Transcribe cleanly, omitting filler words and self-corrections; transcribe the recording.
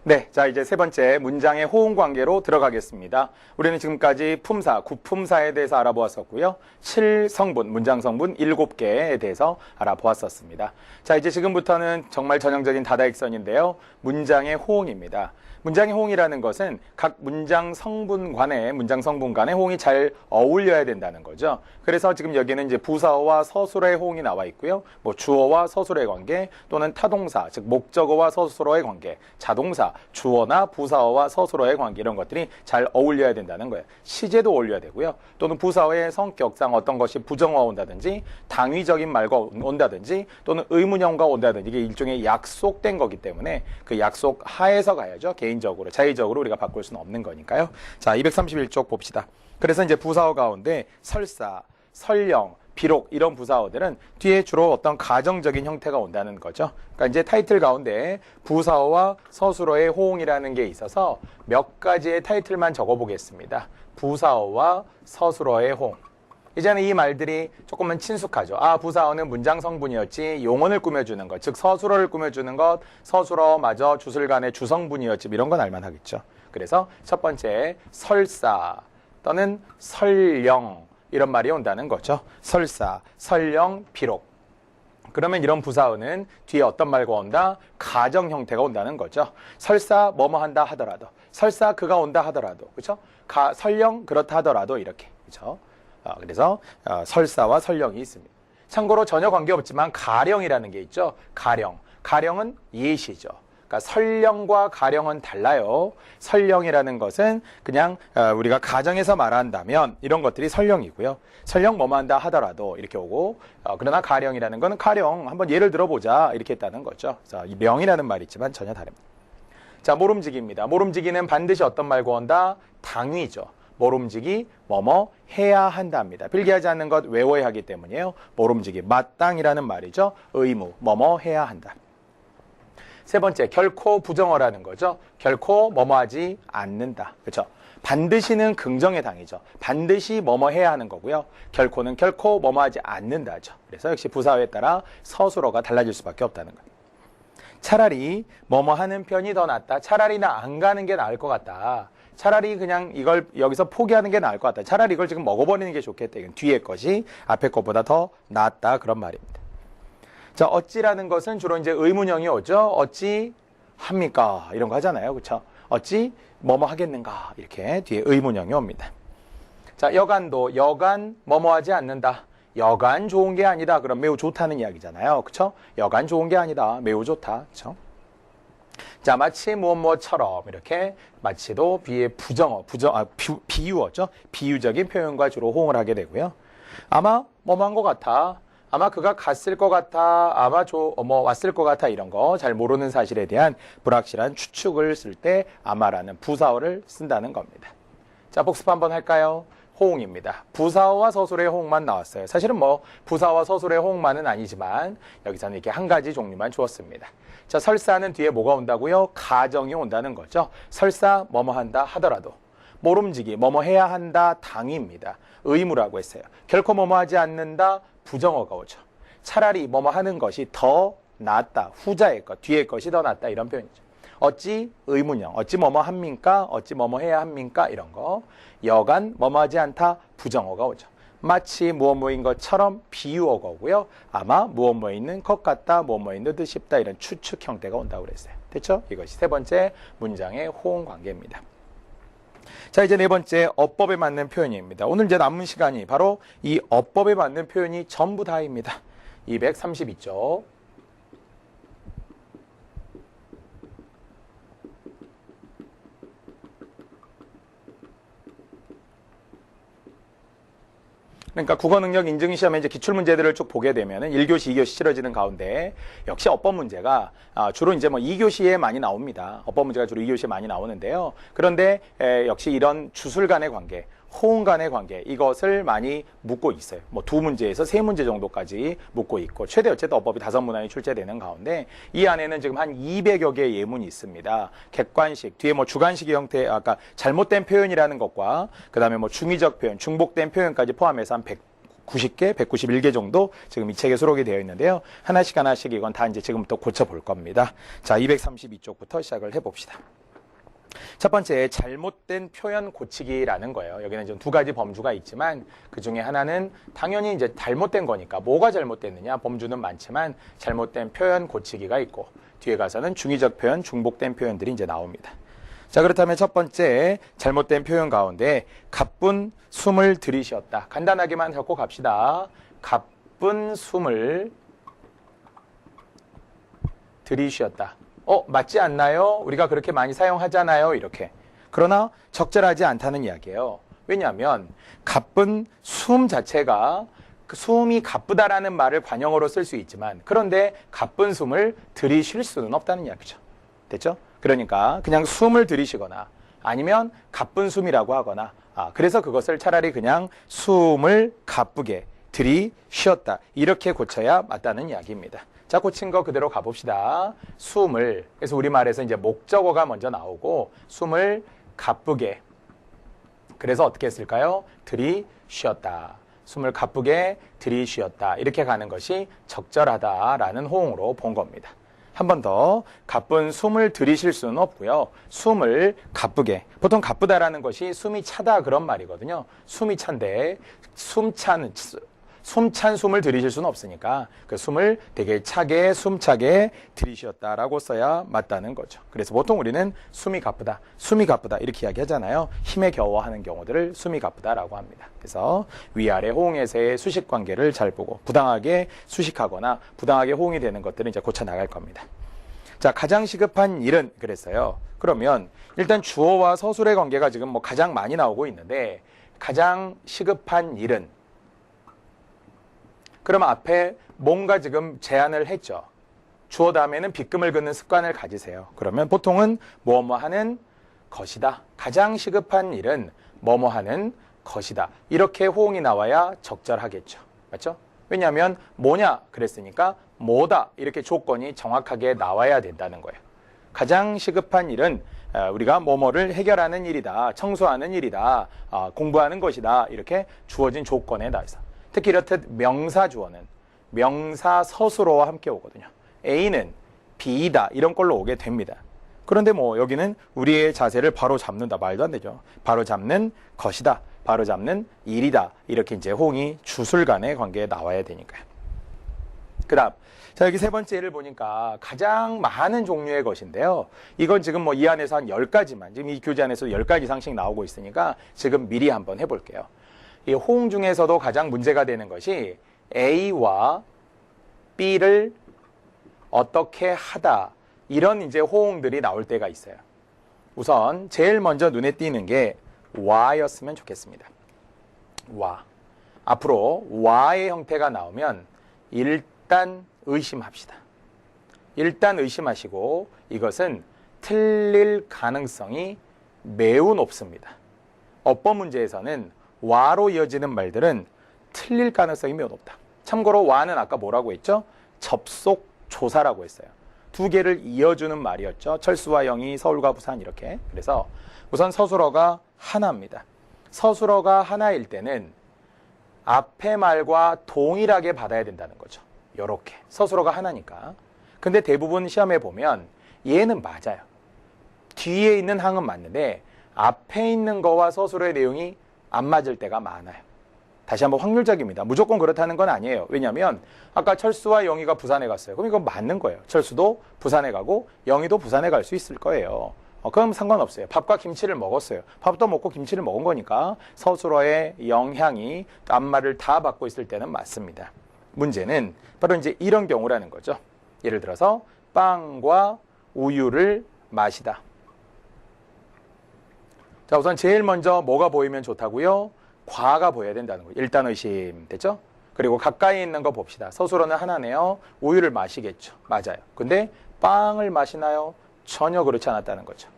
네, 자 이제 세 번째 문장의 호응 관계로 들어가겠습니다. 우리는 지금까지 품사, 구품사에 대해서 알아보았었고요. 7성분, 문장 성분 7개에 대해서 알아보았었습니다. 자 이제 지금부터는 정말 전형적인 다다익선인데요. 문장의 호응입니다. 문장의 호응이라는 것은 각 문장 성분 간의 호응이 잘 어울려야 된다는 거죠. 그래서 지금 여기는 이제 부사어와 서술어의 호응이 나와 있고요. 뭐 주어와 서술어의 관계 또는 타동사, 즉 목적어와 서술어의 관계, 자동사, 주어나 부사어와 서술어의 관계 이런 것들이 잘 어울려야 된다는 거예요. 시제도 어울려야 되고요. 또는 부사어의 성격상 어떤 것이 부정어가 온다든지 당위적인 말과 온다든지 또는 의문형과 온다든지 이게 일종의 약속된 거기 때문에 그 약속 하에서 가야죠. 개인적으로, 자의적으로 우리가 바꿀 수는 없는 거니까요. 자, 231쪽 봅시다. 그래서 이제 부사어 가운데 설사, 설령, 비록 이런 부사어들은 뒤에 주로 어떤 가정적인 형태가 온다는 거죠. 그러니까 이제 타이틀 가운데 부사어와 서술어의 호응이라는 게 있어서 몇 가지의 타이틀만 적어보겠습니다. 부사어와 서술어의 호응. 이제는 이 말들이 조금은 친숙하죠. 아, 부사어는 문장 성분이었지, 용언을 꾸며주는 것, 즉 서술어를 꾸며주는 것, 서술어마저 주술간의 주성분이었지, 이런 건 알만하겠죠. 그래서 첫 번째 설사 또는 설령 이런 말이 온다는 거죠. 설사, 설령, 비록. 그러면 이런 부사어는 뒤에 어떤 말과 온다? 가정 형태가 온다는 거죠. 설사 뭐뭐 한다 하더라도, 설사 그가 온다 하더라도, 그렇죠? 설령 그렇다 하더라도 이렇게, 그렇죠? 그래서 설사와 설령이 있습니다. 참고로 전혀 관계없지만 가령이라는 게 있죠. 가령은 예시죠. 그러니까 설령과 가령은 달라요. 설령이라는 것은 그냥 우리가 가정에서 말한다면 이런 것들이 설령이고요. 설령 뭐뭐 한다 하더라도 이렇게 오고, 그러나 가령이라는 것은 가령 한번 예를 들어보자 이렇게 했다는 거죠. 그래서 이 명이라는 말이 있지만 전혀 다릅니다. 자, 모름지기입니다. 모름지기는 반드시 어떤 말과 온다? 당위죠. 모름지기 뭐뭐 해야 한답니다. 필기하지 않는 것 외워야 하기 때문이에요. 모름지기 마땅이라는 말이죠. 의무 뭐뭐 해야 한다. 세 번째, 결코 부정어라는 거죠. 결코 뭐뭐하지 않는다. 그렇죠? 반드시는 긍정의 당이죠. 반드시 뭐뭐 해야 하는 거고요. 결코는 결코 뭐뭐하지 않는다죠. 그래서 역시 부사어에 따라 서술어가 달라질 수밖에 없다는 거예요. 차라리 뭐뭐 하는 편이 더 낫다. 차라리 나 안 가는 게 나을 것 같다. 차라리 그냥 이걸 여기서 포기하는 게 나을 것 같다. 차라리 이걸 지금 먹어버리는 게 좋겠다. 이건 뒤에 것이 앞에 것보다 더 낫다. 그런 말입니다. 자, 어찌라는 것은 주로 이제 의문형이 오죠. 어찌 합니까? 이런 거 하잖아요. 그렇죠? 어찌 뭐뭐 하겠는가? 이렇게 뒤에 의문형이 옵니다. 자, 여간도 여간 뭐뭐 하지 않는다. 여간 좋은 게 아니다. 그럼 매우 좋다는 이야기잖아요. 그렇죠? 여간 좋은 게 아니다. 매우 좋다. 그렇죠? 자, 마치 무엇처럼 이렇게 마치도 뒤에 비유어죠. 비유적인 표현과 주로 호응을 하게 되고요. 아마 뭐뭐한 것 같아. 아마 그가 갔을 것 같아, 아마 왔을 것 같아 이런 거 잘 모르는 사실에 대한 불확실한 추측을 쓸 때 아마라는 부사어를 쓴다는 겁니다. 자, 복습 한번 할까요? 호응입니다. 부사어와 서술의 호응만 나왔어요. 사실은 부사어와 서술의 호응만은 아니지만 여기서는 이렇게 한 가지 종류만 주었습니다. 자, 설사는 뒤에 뭐가 온다고요? 가정이 온다는 거죠. 설사 뭐뭐 한다 하더라도. 모름지기 뭐뭐 해야 한다 당위입니다. 의무라고 했어요. 결코 뭐뭐 하지 않는다 부정어가 오죠. 차라리 뭐뭐 하는 것이 더 낫다. 후자의 것, 뒤의 것이 더 낫다. 이런 표현이죠. 어찌 의문형, 어찌 뭐뭐 합니까? 어찌 뭐뭐 해야 합니까? 이런 거. 여간 뭐뭐 하지 않다. 부정어가 오죠. 마치 무엇뭐인 것처럼 비유어가 오고요. 아마 무엇뭐 있는 것 같다. 무엇뭐 있는 듯 싶다. 이런 추측 형태가 온다고 그랬어요. 됐죠? 이것이 세 번째 문장의 호응 관계입니다. 자, 이제 네 번째 어법에 맞는 표현입니다. 오늘 이제 남은 시간이 바로 이 어법에 맞는 표현이 전부 다입니다. 232쪽. 그러니까 국어능력 인증시험에 이제 기출문제들을 쭉 보게 되면은 1교시, 2교시 치러지는 가운데 역시 어법 문제가 주로 이제 2교시에 많이 나옵니다. 어법 문제가 주로 2교시에 많이 나오는데요. 그런데 역시 이런 주술 간의 관계, 호응 간의 관계 이것을 많이 묻고 있어요. 2문제에서 3문제 정도까지 묻고 있고 최대 어쨌든 어법이 5문항이 출제되는 가운데 이 안에는 지금 한 200여 개의 예문이 있습니다. 객관식, 뒤에 주관식의 형태, 아까 잘못된 표현이라는 것과 그 다음에 중의적 표현, 중복된 표현까지 포함해서 한 190개, 191개 정도 지금 이 책에 수록이 되어 있는데요. 하나씩 이건 다 이제 지금부터 고쳐볼 겁니다. 자, 232쪽부터 시작을 해봅시다. 첫 번째, 잘못된 표현 고치기라는 거예요. 여기는 좀 두 가지 범주가 있지만 그 중에 하나는 당연히 이제 잘못된 거니까 뭐가 잘못됐느냐 범주는 많지만 잘못된 표현 고치기가 있고 뒤에 가서는 중의적 표현, 중복된 표현들이 이제 나옵니다. 자, 그렇다면 첫 번째 잘못된 표현 가운데 가쁜 숨을 들이쉬었다. 간단하게만 적고 갑시다. 가쁜 숨을 들이쉬었다. 맞지 않나요? 우리가 그렇게 많이 사용하잖아요. 이렇게. 그러나 적절하지 않다는 이야기예요. 왜냐하면 가쁜 숨 자체가 그 숨이 가쁘다라는 말을 관용어로 쓸 수 있지만 그런데 가쁜 숨을 들이쉴 수는 없다는 이야기죠. 됐죠? 그러니까 그냥 숨을 들이쉬거나 아니면 가쁜 숨이라고 하거나 그래서 그것을 차라리 그냥 숨을 가쁘게 들이쉬었다. 이렇게 고쳐야 맞다는 이야기입니다. 자, 고친 거 그대로 가봅시다. 숨을, 그래서 우리말에서 이제 목적어가 먼저 나오고 숨을 가쁘게, 그래서 어떻게 했을까요? 들이쉬었다. 숨을 가쁘게 들이쉬었다. 이렇게 가는 것이 적절하다라는 호응으로 본 겁니다. 한 번 더, 가쁜 숨을 들이쉴 수는 없고요. 숨을 가쁘게, 보통 가쁘다라는 것이 숨이 차다 그런 말이거든요. 숨이 찬데 숨찬 숨을 들이쉴 수는 없으니까 그 숨을 되게 차게 숨차게 들이쉬었다라고 써야 맞다는 거죠. 그래서 보통 우리는 숨이 가쁘다 이렇게 이야기하잖아요. 힘에 겨워하는 경우들을 숨이 가쁘다라고 합니다. 그래서 위아래 호응에서의 수식 관계를 잘 보고 부당하게 수식하거나 부당하게 호응이 되는 것들은 이제 고쳐 나갈 겁니다. 자, 가장 시급한 일은 그랬어요. 그러면 일단 주어와 서술의 관계가 지금 뭐 가장 많이 나오고 있는데 가장 시급한 일은 그러면 앞에 뭔가 지금 제안을 했죠. 주어 다음에는 빗금을 긋는 습관을 가지세요. 그러면 보통은 뭐뭐 하는 것이다. 가장 시급한 일은 뭐뭐 하는 것이다. 이렇게 호응이 나와야 적절하겠죠. 맞죠? 왜냐하면 뭐냐 그랬으니까 뭐다 이렇게 조건이 정확하게 나와야 된다는 거예요. 가장 시급한 일은 우리가 뭐뭐를 해결하는 일이다. 청소하는 일이다. 공부하는 것이다. 이렇게 주어진 조건에 나와서 특히 이렇듯 명사 주어는 명사 서술어와 함께 오거든요. A는 B이다 이런 걸로 오게 됩니다. 그런데 뭐 여기는 우리의 자세를 바로 잡는다 말도 안 되죠. 바로 잡는 것이다. 바로 잡는 일이다. 이렇게 이제 호응이 주술 간의 관계에 나와야 되니까요. 그다음 자, 여기 세 번째 예를 보니까 가장 많은 종류의 것인데요. 이건 지금 뭐 이 안에서 한 10가지만 지금 이 교재 안에서 10가지 이상씩 나오고 있으니까 지금 미리 한번 해볼게요. 이 호응 중에서도 가장 문제가 되는 것이 A와 B를 어떻게 하다 이런 이제 호응들이 나올 때가 있어요. 우선 제일 먼저 눈에 띄는 게 와였으면 좋겠습니다. 와. 앞으로 와의 형태가 나오면 일단 의심합시다. 일단 의심하시고 이것은 틀릴 가능성이 매우 높습니다. 어법 문제에서는 와로 이어지는 말들은 틀릴 가능성이 매우 높다. 참고로 와는 아까 뭐라고 했죠? 접속조사라고 했어요. 두 개를 이어주는 말이었죠. 철수와 영희, 서울과 부산 이렇게. 그래서 우선 서술어가 하나입니다. 서술어가 하나일 때는 앞의 말과 동일하게 받아야 된다는 거죠. 요렇게. 서술어가 하나니까. 근데 대부분 시험에 보면 얘는 맞아요. 뒤에 있는 항은 맞는데 앞에 있는 거와 서술어의 내용이 안 맞을 때가 많아요. 다시 한번 확률적입니다. 무조건 그렇다는 건 아니에요. 왜냐하면 아까 철수와 영희가 부산에 갔어요. 그럼 이건 맞는 거예요. 철수도 부산에 가고 영희도 부산에 갈 수 있을 거예요. 그럼 상관없어요. 밥과 김치를 먹었어요. 밥도 먹고 김치를 먹은 거니까 서술어의 영향이 앞말을 다 받고 있을 때는 맞습니다. 문제는 바로 이제 이런 경우라는 거죠. 예를 들어서 빵과 우유를 마시다. 자, 우선 제일 먼저 뭐가 보이면 좋다고요? 과가 보여야 된다는 거예요. 일단 의심. 됐죠? 그리고 가까이 있는 거 봅시다. 서술어는 하나네요. 우유를 마시겠죠. 맞아요. 근데 빵을 마시나요? 전혀 그렇지 않았다는 거죠.